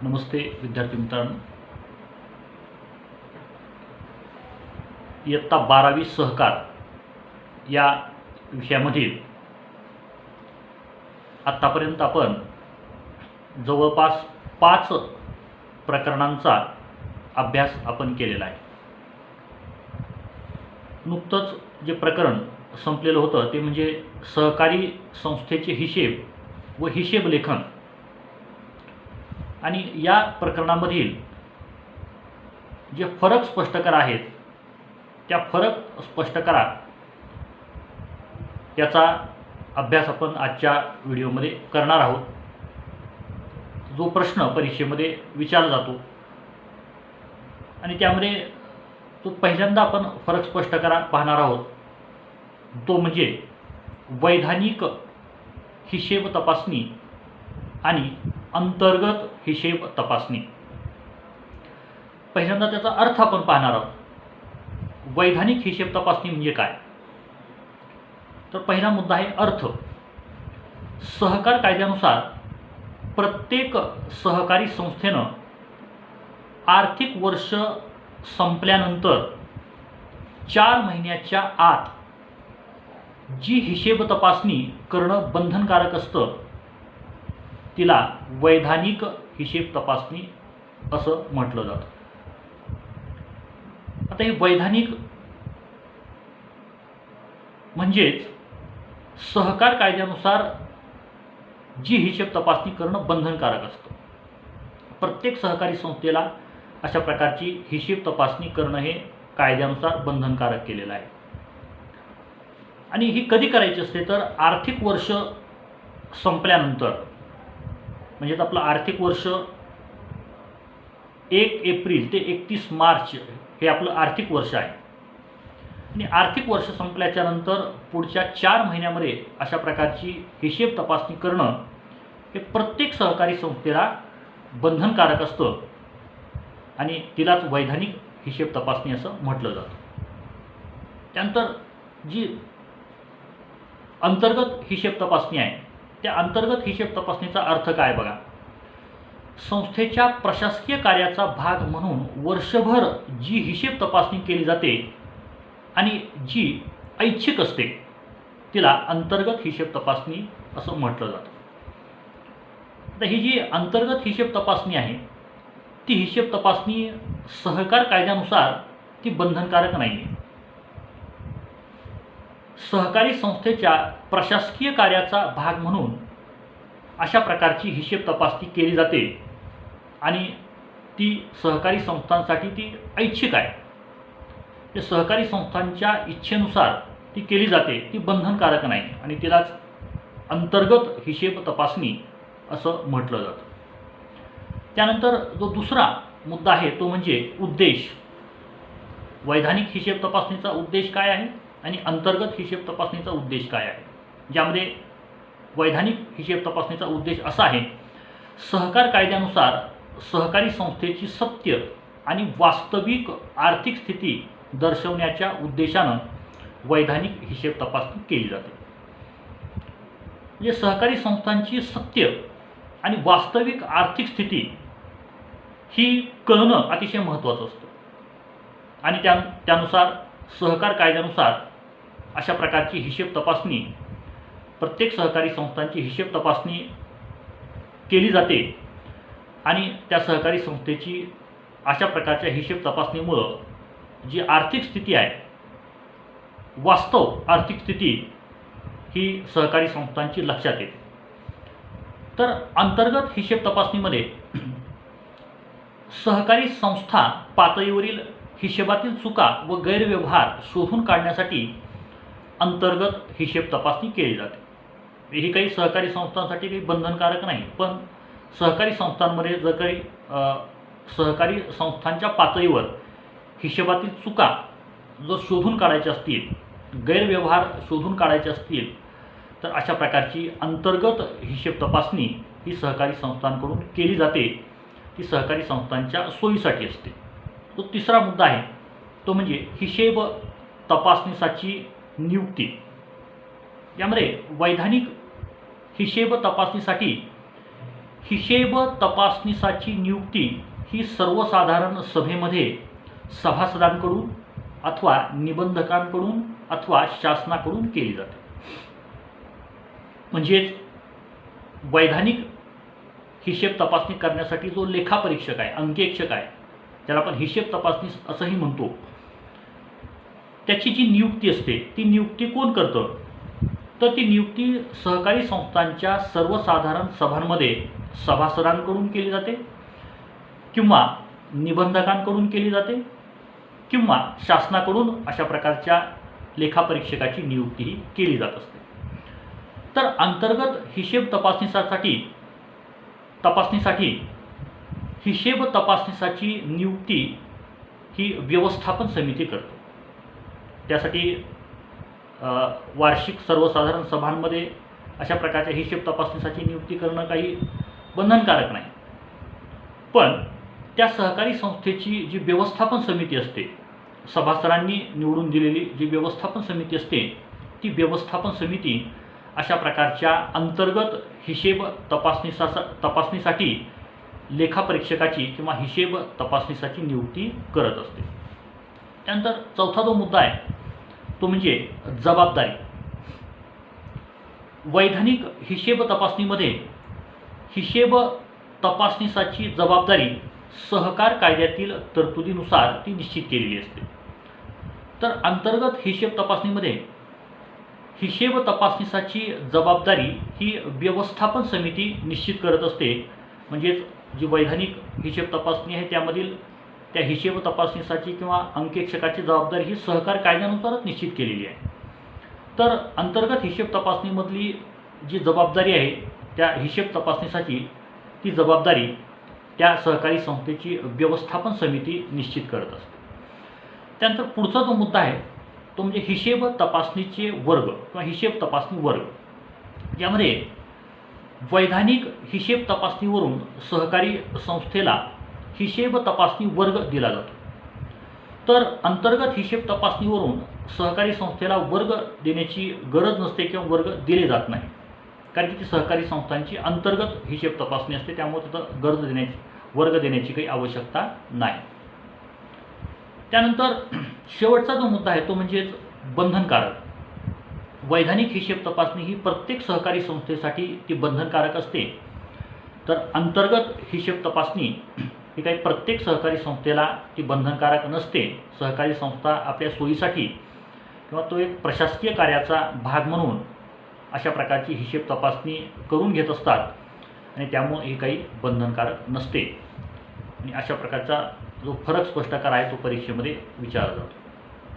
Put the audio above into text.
नमस्ते विद्यार्थी मित्रांनो, इयत्ता 12वी सहकार या विषयामधील आत्तापर्यंत आपण जवळपास 5 प्रकरणांचा अभ्यास आपण केलेला आहे. नुकतंच जे प्रकरण संपलेलं होतं ते म्हणजे सहकारी संस्थेचे हिशेब व हिशेब लेखन. आणि या प्रकरणामधील जे फरक स्पष्टकर आहेत त्या फरक स्पष्टकरा याचा अभ्यास आपण आजच्या व्हिडिओमध्ये करणार आहोत. जो प्रश्न परीक्षेमध्ये विचारला जातो आणि त्यामध्ये जो पहिल्यांदा आपण फरक स्पष्टकरा पाहणार आहोत तो म्हणजे वैधानिक हिशेब तपासणी आणि अंतर्गत हिशेब तपासणी. पहिल्यांदा त्याचा अर्थ आपण पाहणार आहोत. वैधानिक हिशेब तपासणी म्हणजे काय? तर पहिला मुद्दा आहे अर्थ. सहकार कायद्यानुसार प्रत्येक सहकारी संस्थेनं आर्थिक वर्ष संपल्यानंतर 4 महिन्याच्या आत जी हिशेब तपासणी करणं बंधनकारक असतं तिला वैधानिक हिशेब तपासणी असं म्हटलं जातं. आता हे वैधानिक म्हणजेच सहकार कायद्यानुसार जी हिशेब तपासणी करणं बंधनकारक असतं. प्रत्येक सहकारी संस्थेला अशा प्रकारची हिशेब तपासणी करणं हे कायद्यानुसार बंधनकारक केलेलं आहे. आणि ही कधी करायची असते तर आर्थिक वर्ष संपल्यानंतर. म्हणजे आपलं आर्थिक वर्ष 1 एप्रिल ते 31 मार्च हे आपलं आर्थिक वर्ष आहे. आणि आर्थिक वर्ष संपल्याच्या नंतर पुढच्या 4 महिन्यामध्ये अशा प्रकारची हिशेब तपासणी करणं हे प्रत्येक सहकारी संस्थेला बंधनकारक असतं आणि तिलाच वैधानिक हिशेब तपासणी असं म्हटलं जातं. त्यानंतर जी अंतर्गत हिशेब तपासणी आहे त्या अंतर्गत हिशेब तपासणीचा अर्थ काय बघा. संस्थेच्या प्रशासकीय कार्याचा भाग म्हणून वर्षभर जी हिशेब तपासणी केली जाते आणि जी ऐच्छिक असते तिला अंतर्गत हिशेब तपासणी असं म्हटलं जातं. आता ही जी अंतर्गत हिशेब तपासणी आहे ती हिशेब तपासणी सहकार कायद्यानुसार ती बंधनकारक नाही आहे. सहकारी संस्थेच्या प्रशासकीय कार्याचा भाग म्हणून अशा प्रकारची हिशेब तपासणी केली जाते आणि ती सहकारी संस्थांसाठी ती ऐच्छिक आहे. ते सहकारी संस्थांच्या इच्छेनुसार ती केली जाते, ती बंधनकारक नाही आणि तिलाच अंतर्गत हिशेब तपासणी असं म्हटलं जातं. त्यानंतर जो दुसरा मुद्दा आहे तो म्हणजे उद्देश. वैधानिक हिशेब तपासणीचा उद्देश काय आहे आणि अंतर्गत हिशेब तपासणीचा उद्देश काय आहे. ज्यामध्ये वैधानिक हिशेब तपासणीचा उद्देश असा आहे, सहकार कायद्यानुसार सहकारी संस्थेची सत्य आणि वास्तविक आर्थिक स्थिती दर्शवण्याच्या उद्देशानं वैधानिक हिशेब तपासणी केली जाते. म्हणजे सहकारी संस्थांची सत्य आणि वास्तविक आर्थिक स्थिती ही कळणं अतिशय महत्त्वाचं असतं आणि त्यानुसार सहकार कायद्यानुसार अशा प्रकारची हिशेब तपासणी प्रत्येक सहकारी संस्थांची हिशेब तपासणी केली जाते आणि त्या सहकारी संस्थेची अशा प्रकारच्या हिशेब तपासणीमुळं जी आर्थिक स्थिती आहे वास्तव आर्थिक स्थिती ही सहकारी संस्थांची लक्षात येते. तर अंतर्गत हिशेब तपासणीमध्ये सहकारी संस्था पातळीवरील हिशेबातील चुका व गैरव्यवहार शोधून काढण्यासाठी अंतर्गत हिशेब तपासणी केली जाते. ही काही सहकारी संस्थांसाठी काही बंधनकारक नाही, पण सहकारी संस्थांमध्ये जर काही सहकारी संस्थांच्या पातळीवर हिशेबातील चुका जर शोधून काढायच्या असतील, गैरव्यवहार शोधून काढायचे असतील तर अशा प्रकारची अंतर्गत हिशेब तपासणी ही सहकारी संस्थांकडून केली जाते. ती सहकारी संस्थांच्या सोयीसाठी असते. तो तिसरा मुद्दा आहे तो म्हणजे हिशेब तपासणीसाठी नियुक्ती. यामध्ये वैधानिक हिशेब तपासणीसाठी हिशेब तपासणीसाची नियुक्ती ही सर्वसाधारण सभेमध्ये सभासदांकडून अथवा निबंधकांकडून अथवा शासनाकडून केली जाते. म्हणजेच वैधानिक हिशेब तपासणी करण्यासाठी जो लेखापरीक्षक आहे, अंकेक्षक आहे, त्याला आपण हिशेब तपासणी असंही म्हणतो, त्याची जी नियुक्ती असते ती नियुक्ती कोण करतं? तर ती नियुक्ती सहकारी संस्थांच्या सर्वसाधारण सभांमध्ये सभासदांकडून केली जाते किंवा निबंधकांकडून केली जाते किंवा शासनाकडून अशा प्रकारच्या लेखापरीक्षकाची नियुक्ती केली जात असते. तर अंतर्गत हिशेब तपासणीसाठी हिशेब तपासणीसाची नियुक्ती ही व्यवस्थापन समिती करते. त्यासाठी वार्षिक सर्वसाधारण सभांमध्ये अशा प्रकारच्या हिशेब तपासणीसाची नियुक्ती करणं काही बंधनकारक नाही. पण त्या सहकारी संस्थेची जी व्यवस्थापन समिती असते, सभासदांनी निवडून दिलेली जी व्यवस्थापन समिती असते, ती व्यवस्थापन समिती अशा प्रकारच्या अंतर्गत हिशेब तपासणीसाठी लेखापरीक्षकाची किंवा हिशेब तपासणीसाची नियुक्ती करत असते. त्यानंतर चौथा जो मुद्दा आहे तो म्हणजे जबाबदारी. वैधानिक हिशेब तपासणीमध्ये हिशेब तपासणीसाची जबाबदारी सहकार कायद्यातील तरतुदीनुसार ती निश्चित केलेली असते. तर अंतर्गत हिशेब तपासणीमध्ये हिशेब तपासणीसाची जबाबदारी ही व्यवस्थापन समिती निश्चित करत असते. म्हणजेच जी वैधानिक हिशेब तपासणी आहे त्यामधील त्या हिशेब तपासणीसाची किंवा अंकेक्षकाची जबाबदारी ही सहकार कायद्यानुसारच निश्चित केलेली आहे. तर अंतर्गत हिशेब तपासणीमधली जी जबाबदारी आहे त्या हिशेब तपासणीसाठी ती जबाबदारी त्या सहकारी संस्थेची व्यवस्थापन समिती निश्चित करत असते. त्यानंतर पुढचा जो मुद्दा आहे तो म्हणजे हिशेब तपासणीचे वर्ग किंवा हिशेब तपासणी वर्ग. यामध्ये वैधानिक हिशेब तपासणीवरून सहकारी संस्थेला हिशेब तपासणी वर्ग दिला जातो. तर अंतर्गत हिशेब तपासणीवरून सहकारी संस्थेला वर्ग देण्याची गरज नसते किंवा वर्ग दिले जात नाही, कारण की ती सहकारी संस्थांची अंतर्गत हिशेब तपासणी असते. त्यामुळे तिथं वर्ग देण्याची काही आवश्यकता नाही. त्यानंतर शेवटचा जो मुद्दा आहे तो म्हणजे बंधनकारक. वैधानिक हिशेब तपासणी ही प्रत्येक सहकारी संस्थेसाठी ती बंधनकारक असते. तर अंतर्गत हिशेब तपासणी ही काही प्रत्येक सहकारी संस्थेला ती बंधनकारक नसते. सहकारी संस्था आपल्या सोयीसाठी किंवा तो एक प्रशासकीय कार्याचा भाग म्हणून अशा प्रकारची हिशेब तपासणी करून घेत असतात आणि त्यामुळे ही काही बंधनकारक नसते. आणि अशा प्रकारचा जो फरक स्पष्ट आहे तो परीक्षेमध्ये विचारला जातो.